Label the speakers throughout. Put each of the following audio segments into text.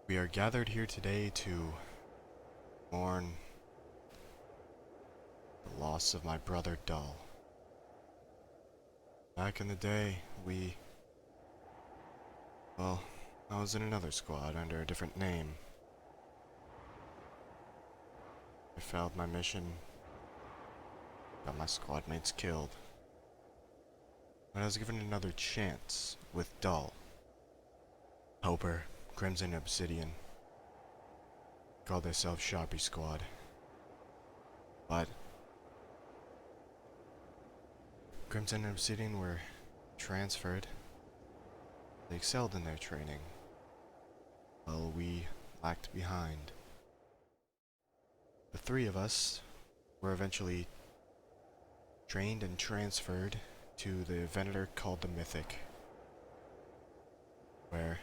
Speaker 1: We are gathered here today to mourn the loss of my brother Dull. Back in the day, well, I was in another squad under a different name. I failed my mission, got my squad mates killed. But I was given another chance with Dull, Hoper, Crimson Obsidian. Called themselves Sharpie Squad. But Crimson and Obsidian were transferred. They excelled in their training, while we lagged behind. The three of us were eventually trained and transferred to the Venator called the Mythic, where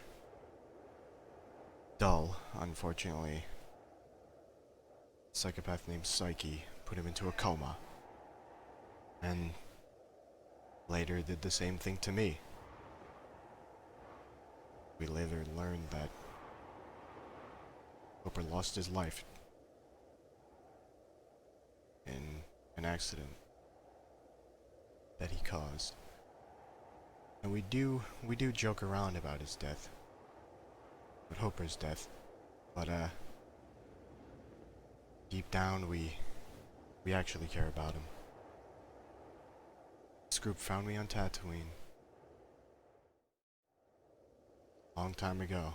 Speaker 1: Dull, unfortunately, a psychopath named Psyche put him into a coma, and later did the same thing to me. We later learned that Hopper lost his life in an accident that he caused. And we do joke around about his death. About Hopper's death. But deep down we actually care about him. This group found me on Tatooine a long time ago.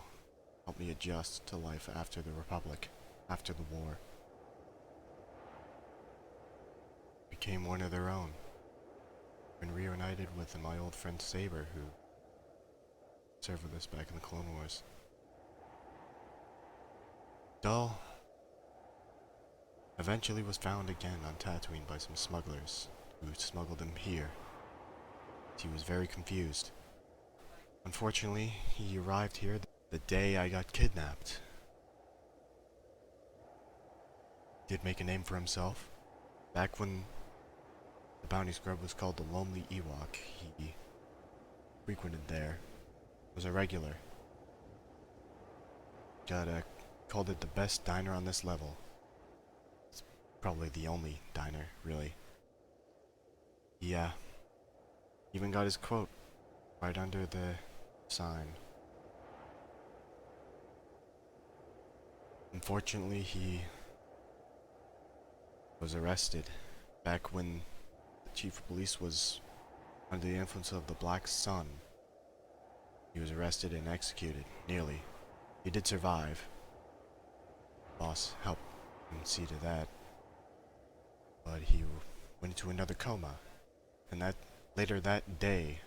Speaker 1: Helped me adjust to life after the Republic, after the war. Became one of their own. Been reunited with my old friend Saber, who served with us back in the Clone Wars. Dull eventually was found again on Tatooine by some smugglers, who smuggled him here. He was very confused. Unfortunately, he arrived here the day I got kidnapped. Did make a name for himself. Back when the bounty scrub was called the Lonely Ewok, he frequented there. Was a regular. Called it the best diner on this level. It's probably the only diner, really. Yeah. Even got his quote right under the sign. Unfortunately, he was arrested back when the chief of police was under the influence of the Black Sun. He was arrested and executed, nearly. He did survive. Boss helped him see to that. But he went into another coma. And later that day,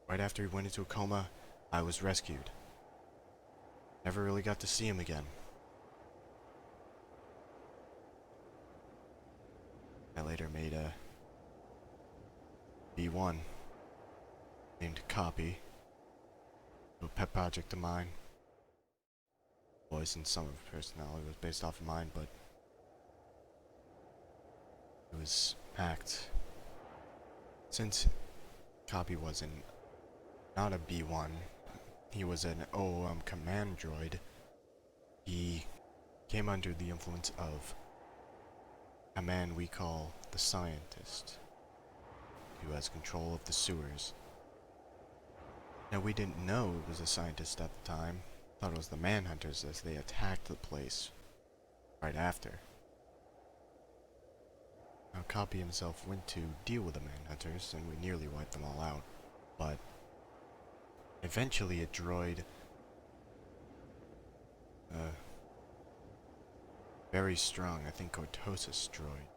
Speaker 1: right after he went into a coma, I was rescued. Never really got to see him again. I later made a B1 named Copy, a pet project of mine. Voice and some of his personality was based off of mine, but it was hacked. Since Copy was not a B1, he was an OOM command droid. He came under the influence of a man we call the Scientist, who has control of the sewers. Now, we didn't know it was a scientist at the time. Thought it was the Manhunters as they attacked the place right after. Now, Copy himself went to deal with the Manhunters, and we nearly wiped them all out. But eventually a droid, very strong, I think Cortosis droid,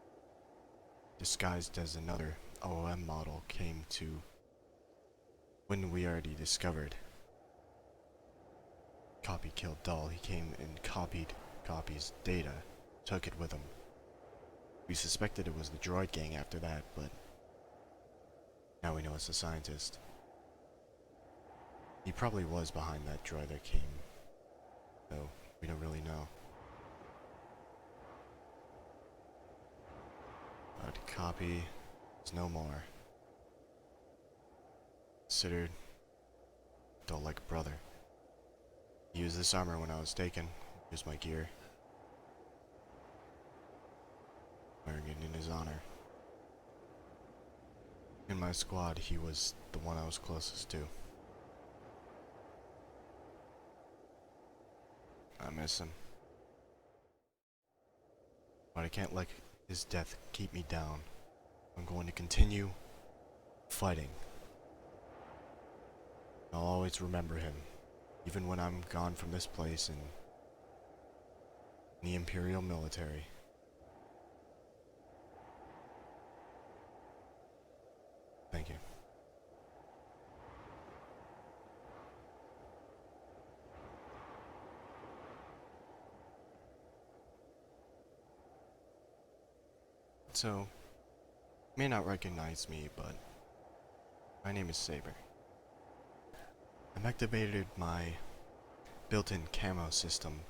Speaker 1: disguised as another OOM model, came to when we already discovered Copy killed Dull. He came and copied Copy's data, took it with him. We suspected it was the droid gang after that, but now we know it's the Scientist. He probably was behind that droid that came, though we don't really know. But Copy is no more. Considered Dull like brother. He used this armor when I was taken. Here's my gear. Wearing it in his honor. In my squad, he was the one I was closest to. I miss him. But I can't let his death keep me down. I'm going to continue fighting. I'll always remember him, even when I'm gone from this place and in the Imperial military. Thank you. So, you may not recognize me, but my name is Saber. I've activated my built-in camo system.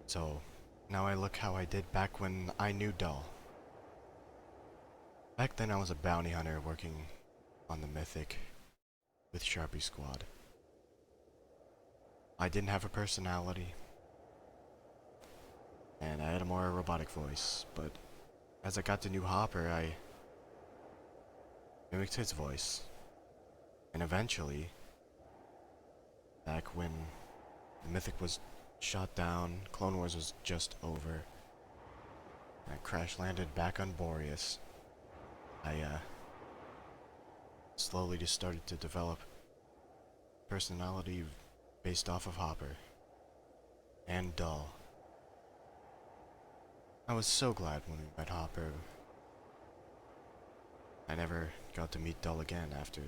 Speaker 1: So, now I look how I did back when I knew Dull. Back then I was a bounty hunter working on the Mythic with Sharpie Squad. I didn't have a personality, and I had a more robotic voice, but as I got to New Hopper, I mimicked his voice. And eventually, back when the Mythic was shot down, Clone Wars was just over, and I crash landed back on Boreas, I slowly just started to develop personality based off of Hopper and Dull. I was so glad when we met Hopper. I never got to meet Dull again after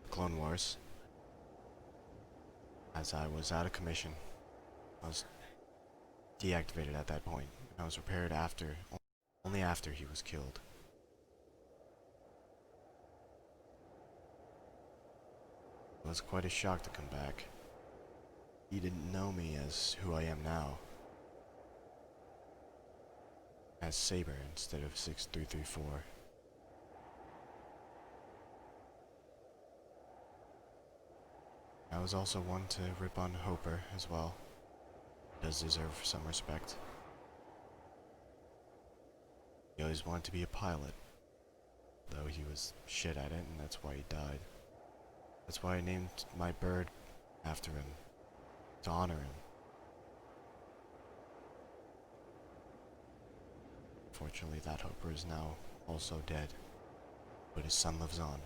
Speaker 1: Clone Wars, as I was out of commission. I was deactivated at that point. I was repaired after, only after he was killed. It was quite a shock to come back. He didn't know me as who I am now. As Saber instead of 6334. I was also one to rip on Hopper as well. Does deserve some respect. He always wanted to be a pilot, though he was shit at it, and that's why he died. That's why I named my bird after him, to honor him. Fortunately, that Hopper is now also dead, but his son lives on.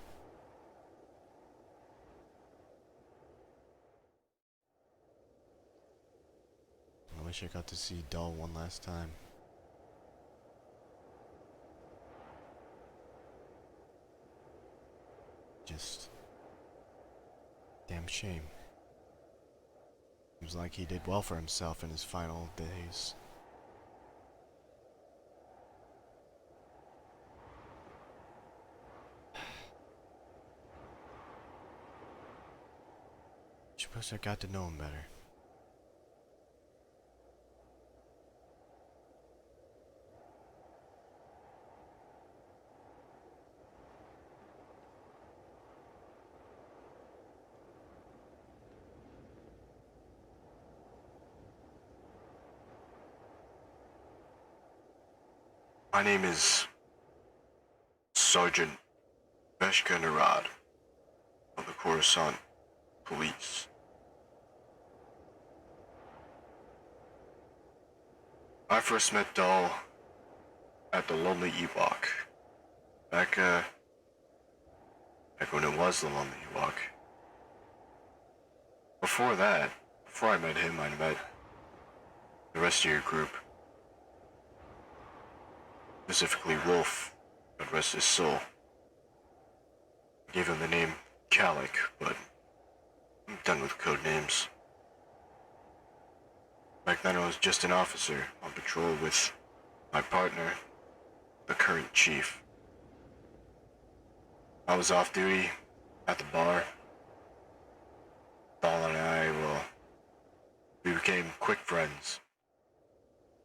Speaker 1: I wish I got to see Dull one last time. Just damn shame. Seems like he did well for himself in his final days. Suppose I got to know him better. My name is Sergeant Veshka Narad of the Coruscant Police. I first met Dull at the Lonely Ewok. Back when it was the Lonely Ewok. Before I met him, I met the rest of your group. Specifically Wolf, God rest his soul. I gave him the name Galactic, but I'm done with code names. Back then I was just an officer on patrol with my partner, the current chief. I was off duty at the bar. Dull and I, we became quick friends.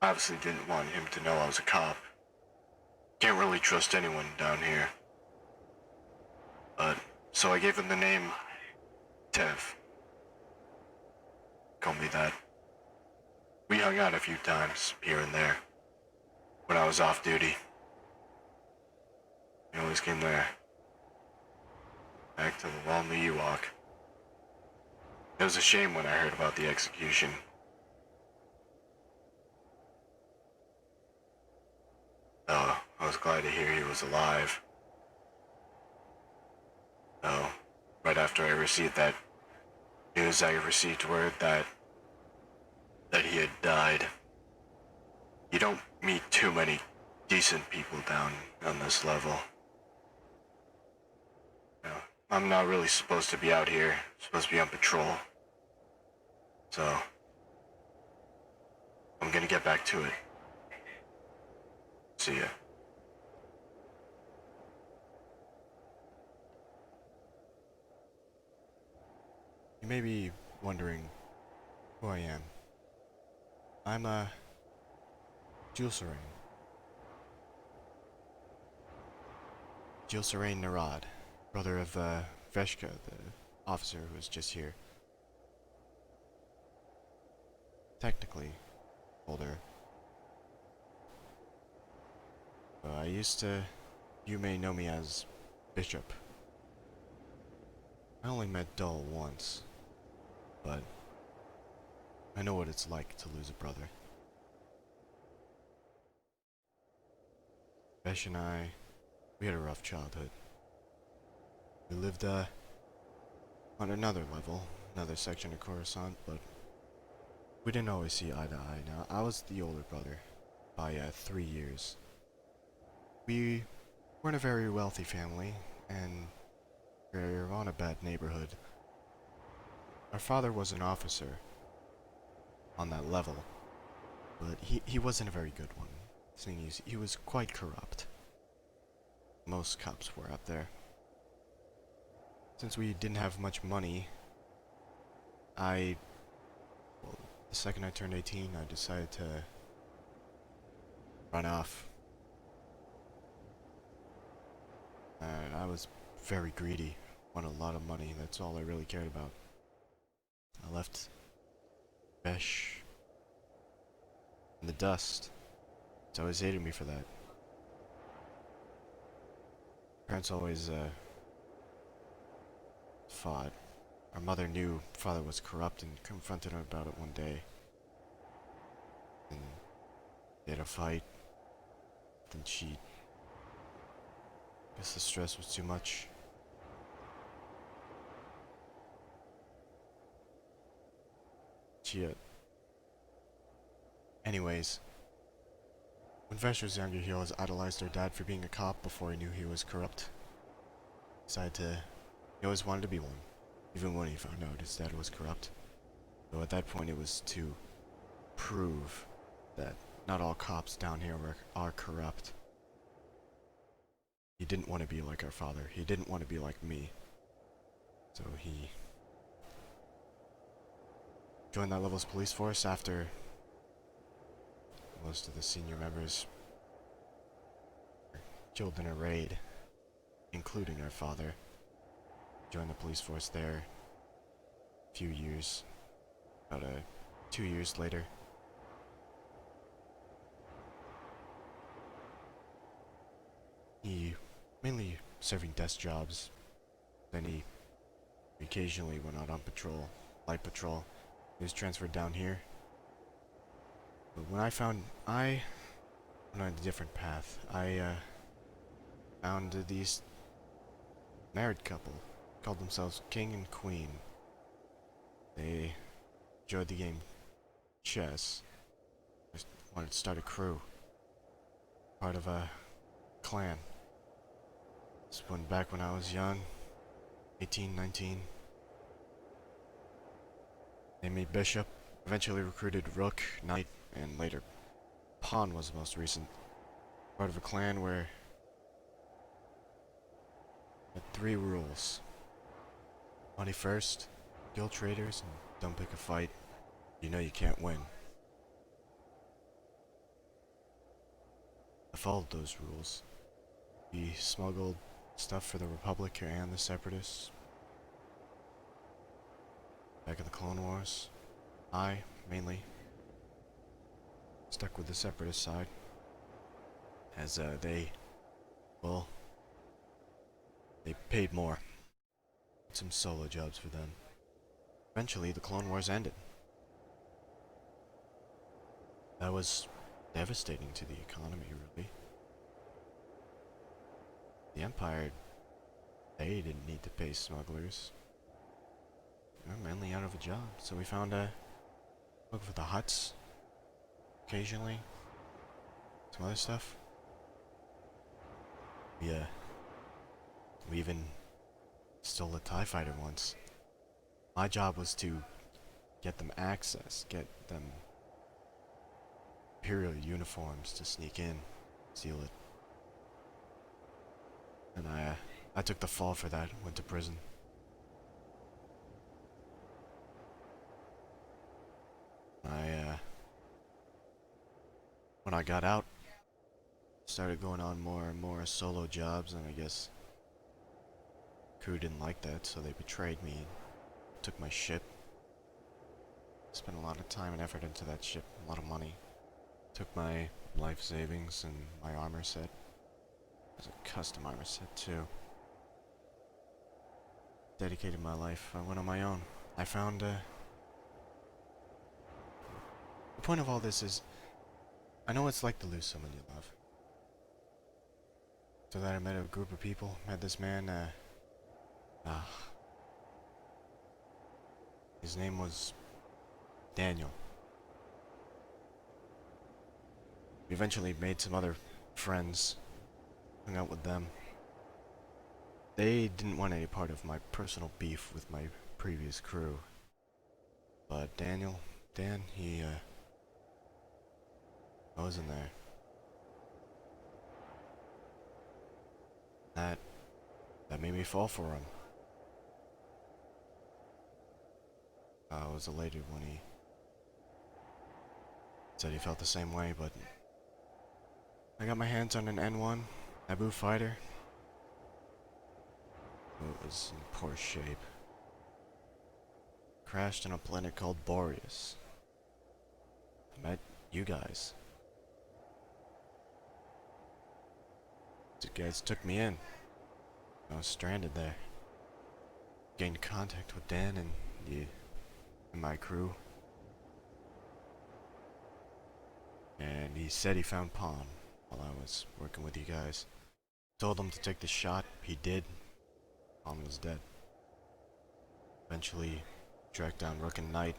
Speaker 1: I obviously didn't want him to know I was a cop. Can't really trust anyone down here. So I gave him the name Tev. called me that. We hung out a few times, here and there, when I was off duty. He always came there. Back to the lonely Ewok. It was a shame when I heard about the execution. Oh, I was glad to hear he was alive. Oh, right after I received that news, I received word that he had died. You don't meet too many decent people down on this level. No, I'm not really supposed to be out here. I'm supposed to be on patrol. So, I'm gonna get back to it. See ya. You may be wondering who I am. I'm Jules Serene. Jules Serene Narad, brother of Veshka, the officer who was just here. Technically, older. I used to... You may know me as Bishop. I only met Dull once, but I know what it's like to lose a brother. Besh and I, we had a rough childhood. We lived on another level, another section of Coruscant, but we didn't always see eye to eye. Now, I was the older brother by 3 years. We weren't a very wealthy family, and we were on a bad neighborhood. Our father was an officer on that level, but he wasn't a very good one. Seeing he was quite corrupt. Most cops were up there. Since we didn't have much money, the second I turned 18, I decided to run off. And I was very greedy, wanted a lot of money, that's all I really cared about. I left Besh in the dust. It's always hated me for that. Parents always fought. Our mother knew father was corrupt and confronted her about it one day. And they had a fight. Then I guess the stress was too much. Anyways, when Vesh was younger, he always idolized our dad for being a cop before he knew he was corrupt. He always wanted to be one, even when he found out his dad was corrupt. Though at that point it was to prove that not all cops down here are corrupt. He didn't want to be like our father. He didn't want to be like me. So he joined that level's police force after most of the senior members were killed in a raid, including our father. Joined the police force there a few years, about 2 years later. He mainly serving desk jobs. Then he occasionally went out on patrol, light patrol. He was transferred down here. But when I went on a different path. I found these married couple, called themselves King and Queen. They enjoyed the game chess. Just wanted to start a crew, part of a clan. This went back when I was young, 18, 19. They made Bishop, eventually recruited Rook, Knight, and later Pawn was the most recent. Part of a clan where had 3 rules. Money first, kill traitors, and don't pick a fight. You know you can't win. I followed those rules. We smuggled stuff for the Republic and the Separatists. Back in the Clone Wars. I, mainly, stuck with the separatist side, as well, they paid more. Some solo jobs for them. Eventually, the Clone Wars ended. That was devastating to the economy, really. The Empire, they didn't need to pay smugglers. They were mainly out of a job, so we found look for the huts, occasionally, some other stuff. We even stole a TIE fighter once. My job was to get them access, get them Imperial uniforms to sneak in, steal it. And I took the fall for that, went to prison. When I got out, started going on more and more solo jobs, and I guess crew didn't like that, so they betrayed me and took my ship. Spent a lot of time and effort into that ship, a lot of money. Took my life savings and my armor set. It was a custom armor set too. Dedicated my life. I went on my own. I found the point of all this is I know it's like to lose someone you love. So that I met a group of people, met this man, his name was Daniel. We eventually made some other friends, hung out with them. They didn't want any part of my personal beef with my previous crew. But Dan, I was in there. That made me fall for him. I was elated when he said he felt the same way, but I got my hands on an N1 Naboo fighter. It was in poor shape. Crashed on a planet called Boreas. I met you guys. You guys took me in. I was stranded there. Gained contact with Dan and my crew. And he said he found Palm while I was working with you guys. Told him to take the shot. He did. Palm was dead. Eventually tracked down Rook and Knight,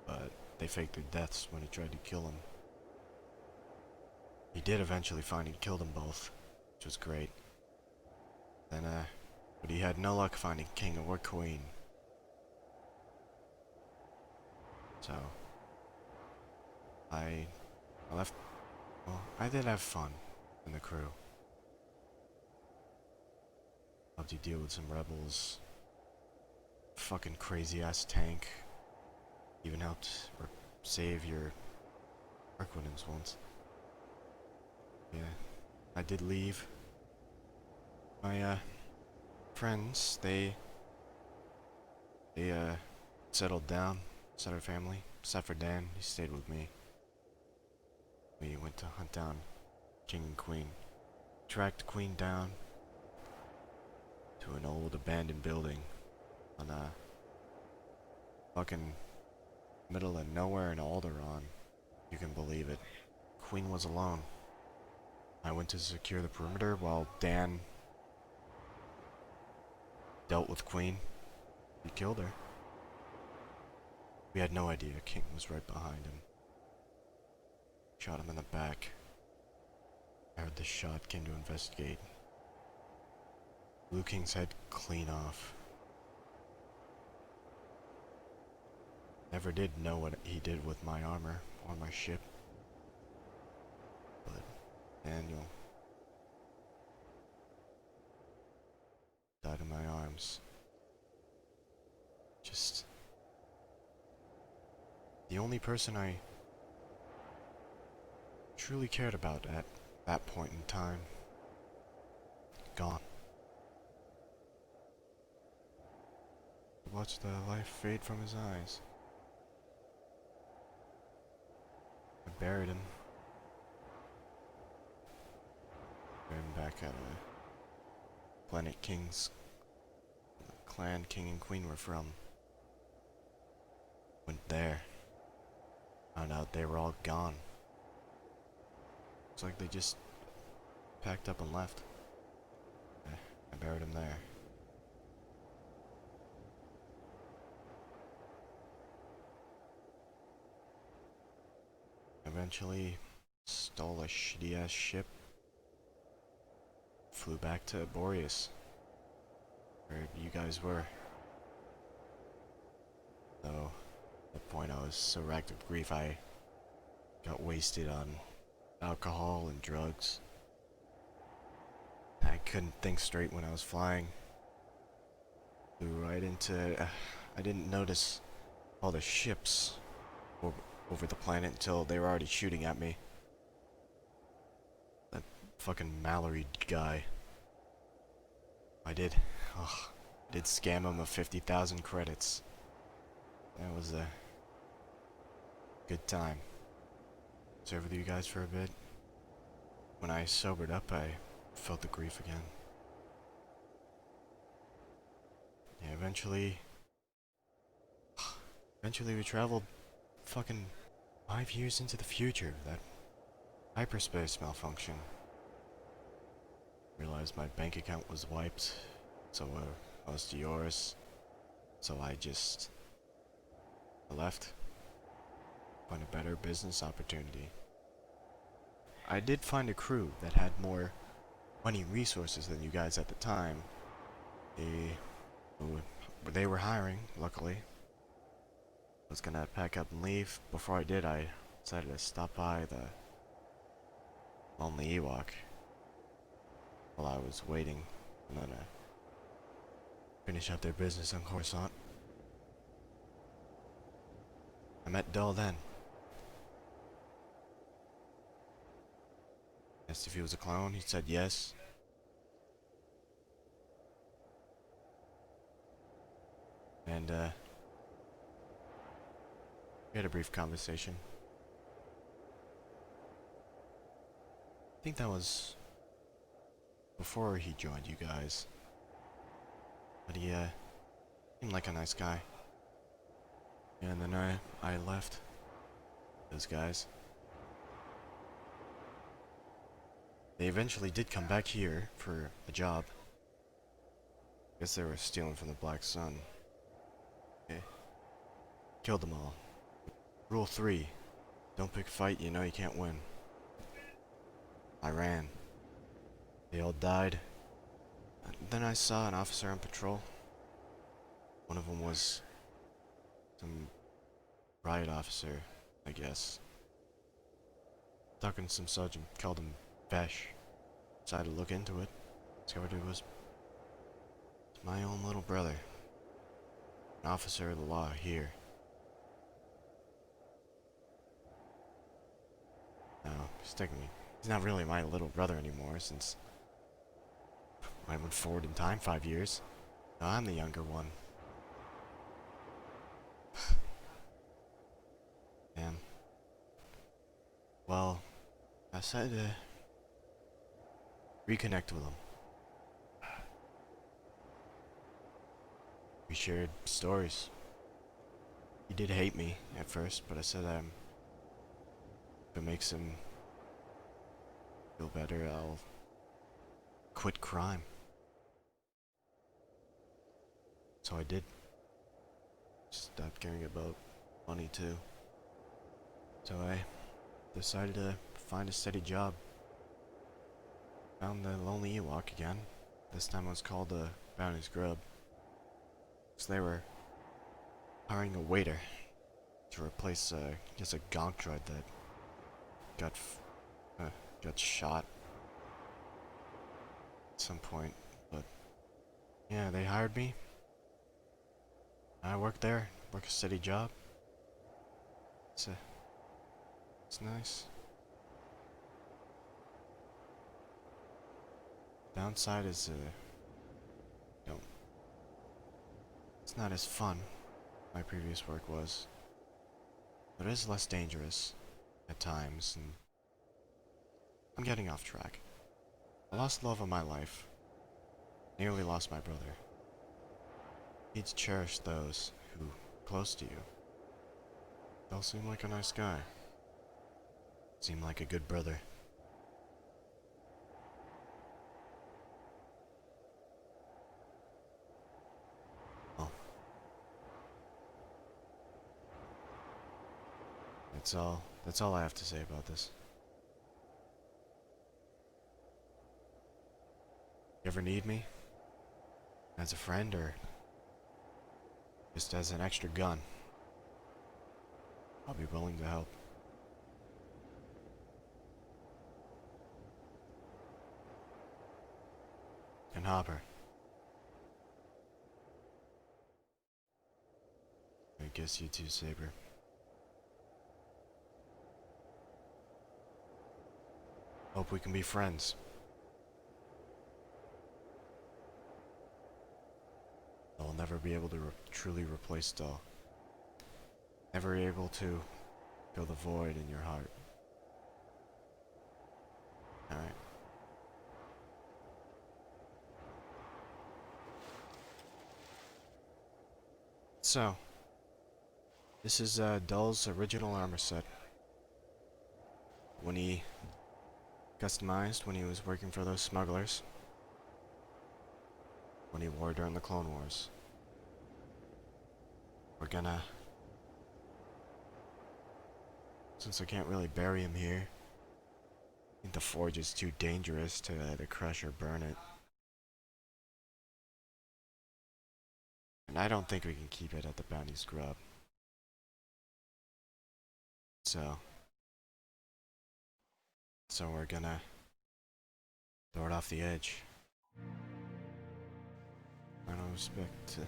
Speaker 1: but they faked their deaths when he tried to kill him. He did eventually find and kill them both, which was great. Then, but he had no luck finding King or Queen. So, I left. Well, I did have fun in the crew. Helped you deal with some rebels. Fucking crazy ass tank. Even helped save your Arquitans once. Yeah, I did leave. My friends, they settled down, started a family. Except for Dan, he stayed with me. We went to hunt down King and Queen. Tracked Queen down to an old abandoned building on fucking middle of nowhere in Alderaan. You can believe it. Queen was alone. I went to secure the perimeter while Dan dealt with Queen. He killed her. We had no idea King was right behind him. Shot him in the back. I heard the shot, came to investigate. Blew King's head clean off. Never did know what he did with my armor on my ship. But Daniel died in my arms. Just the only person I truly cared about at that point in time. Gone. Watched the life fade from his eyes. buried him. Buried him back at Planet King's clan King and Queen were from. Went there. Found out they were all gone. Looks like they just packed up and left. I buried him there. Eventually stole a shitty ass ship. Flew back to Boreas, where you guys were. Though, at that point I was so racked with grief I got wasted on alcohol and drugs. I couldn't think straight when I was flying. Flew right into... I didn't notice all the ships over the planet until they were already shooting at me. That fucking Mallory guy. I did scam him of 50,000 credits. That was a good time. Served with you guys for a bit. When I sobered up, I felt the grief again. Yeah, eventually we traveled fucking 5 years into the future. That hyperspace malfunction. Realized my bank account was wiped, so most of yours. So I left. Find a better business opportunity. I did find a crew that had more money resources than you guys at the time. They were hiring, luckily. I was gonna pack up and leave. Before I did, I decided to stop by the Lonely Ewok while I was waiting, and then finish up their business on Coruscant. I met Dull then. Asked if he was a clone. He said yes. And we had a brief conversation. I think that was before he joined you guys. But he seemed like a nice guy. And then I left those guys. They eventually did come back here for a job. Guess they were stealing from the Black Sun. Okay. Killed them all. Rule 3. Don't pick a fight you know you can't win. I ran. They all died. Then I saw an officer on patrol. One of them was some riot officer, I guess. Talking to some sergeant, called him Vesh. Decided to look into it. Discovered it was my own little brother. An officer of the law here. No, he's not really my little brother anymore since I went forward in time 5 years. Now I'm the younger one. Damn. Well, I decided to reconnect with him. We shared stories. He did hate me at first, but I said if it makes him feel better, I'll quit crime. So I did. Stopped caring about money too. So I decided to find a steady job. Found the Lonely Ewok again. This time it was called Bounty's Grub. So they were hiring a waiter to replace just a gonk droid that got shot at some point. But yeah, they hired me. I work there, work a steady job. It's nice. Downside is it's not as fun my previous work was, but it is less dangerous. at times, and I'm getting off track. I lost the love of my life. Nearly lost my brother. You need to cherish those who are close to you. They'll seem like a nice guy. Seem like a good brother. Oh. That's all I have to say about this. You ever need me? As a friend or just as an extra gun? I'll be willing to help. And Hopper. I guess you too, Saber. Hope we can be friends. I'll never be able to truly replace Doll. Never able to fill the void in your heart. Alright. So, this is Dull's original armor set. When he customized when he was working for those smugglers. When he wore during the Clone Wars. We're gonna... Since I can't really bury him here, I think the forge is too dangerous to either crush or burn it. And I don't think we can keep it at the bounty scrub. So we're gonna throw it off the edge. Out of respect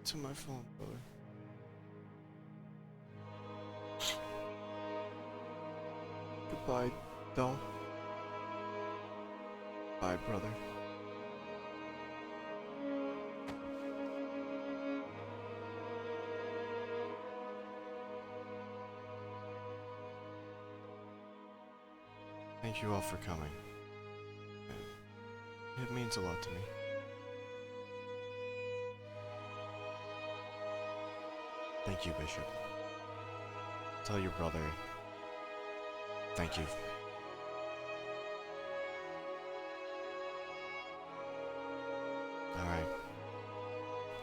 Speaker 1: to my fallen brother. Goodbye, Dull. Bye, brother. Thank you all for coming. It means a lot to me. Thank you, Bishop. Tell your brother. Thank you. Alright.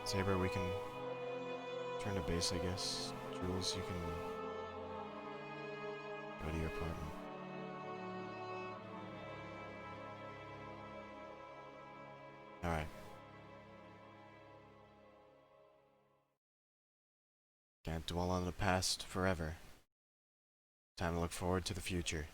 Speaker 1: Saber, we can turn to base, I guess. Jules, you can go to your apartment. Alright. Can't dwell on the past forever. Time to look forward to the future.